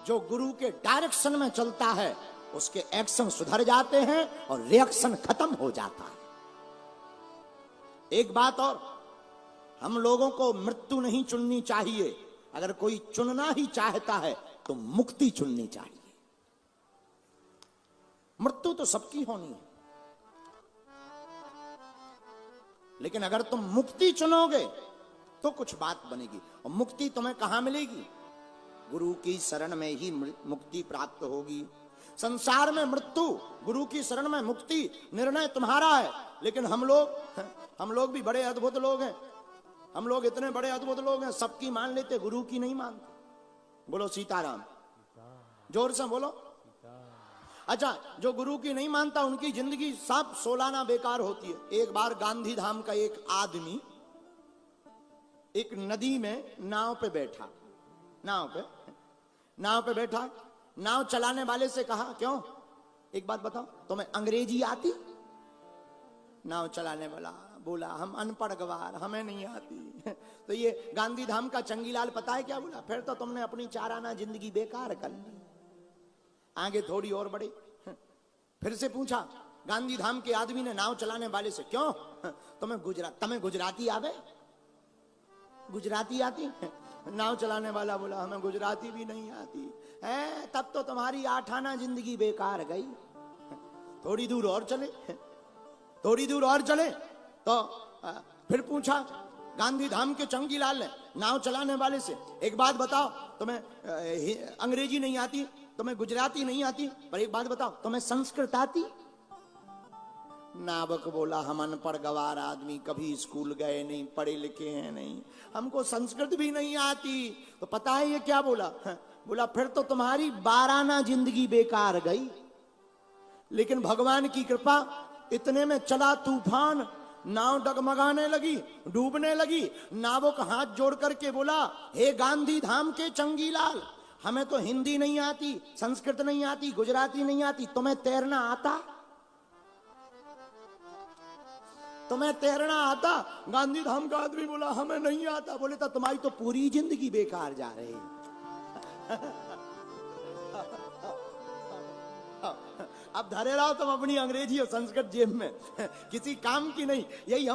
जो गुरु के डायरेक्शन में चलता है उसके एक्शन सुधर जाते हैं और रिएक्शन खत्म हो जाता है। एक बात और, हम लोगों को मृत्यु नहीं चुननी चाहिए, अगर कोई चुनना ही चाहता है तो मुक्ति चुननी चाहिए। मृत्यु तो सबकी होनी है, लेकिन अगर तुम मुक्ति चुनोगे तो कुछ बात बनेगी। और मुक्ति तुम्हें कहां मिलेगी? गुरु की शरण में ही मुक्ति प्राप्त होगी। संसार में मृत्यु, गुरु की शरण में मुक्ति, निर्णय तुम्हारा है। लेकिन हम लोग भी बड़े अद्भुत लोग हैं। हम लोग इतने बड़े अद्भुत लोग हैं, सबकी मान लेते, गुरु की नहीं मानते। बोलो सीताराम, जोर से बोलो। अच्छा, जो गुरु की नहीं मानता उनकी जिंदगी सब सोलाना बेकार होती है। एक बार गांधी धाम का एक आदमी एक नदी में नाव पे बैठा, नाव पे बैठा, नाव चलाने वाले से कहा, क्यों, एक बात बताओ, तुम्हें अंग्रेजी आती? नाव चलाने वाला बोला, हम अनपढ़ गवार, हमें नहीं आती। तो ये गांधी धाम का चंगीलाल पता है क्या बोला? फिर तो तुमने अपनी 4 आना जिंदगी बेकार कर ली। आगे थोड़ी और बढ़े, फिर से पूछा गांधी धाम के आदमी ने नाव चलाने वाले से, क्यों, तुम्हें गुजराती आवे? गुजराती आती? नाव चलाने वाला बोला, हमें गुजराती भी नहीं आती है। तब तो तुम्हारी 8 आना जिंदगी बेकार गई। थोड़ी दूर और चले तो फिर पूछा गांधी धाम के चंगीलाल ने नाव चलाने वाले से, एक बात बताओ, तुम्हें अंग्रेजी नहीं आती, तुम्हें गुजराती नहीं आती, पर एक बात बताओ, तुम्हें संस्कृत आती? नावक बोला, हम अनपढ़ गवार आदमी, कभी स्कूल गए नहीं, पढ़े लिखे हैं नहीं, हमको संस्कृत भी नहीं आती। तो पता है ये क्या बोला? बोला, फिर तो तुम्हारी 12 आना जिंदगी बेकार गई। लेकिन भगवान की कृपा, इतने में चला तूफान, नाव डगमगाने लगी, डूबने लगी। नावक हाथ जोड़ करके बोला, हे गांधी धाम के चंगीलाल, हमें तो हिंदी नहीं आती, संस्कृत नहीं आती, गुजराती नहीं आती, तुम्हें तैरना आता? तुम्हें तैरना आता? गांधी धाम का आदमी बोला, हमें नहीं आता। बोले, तो तुम्हारी तो पूरी जिंदगी बेकार जा रही है। अब धरे रहो तुम अपनी अंग्रेजी और संस्कृत जेब में, किसी काम की नहीं। यही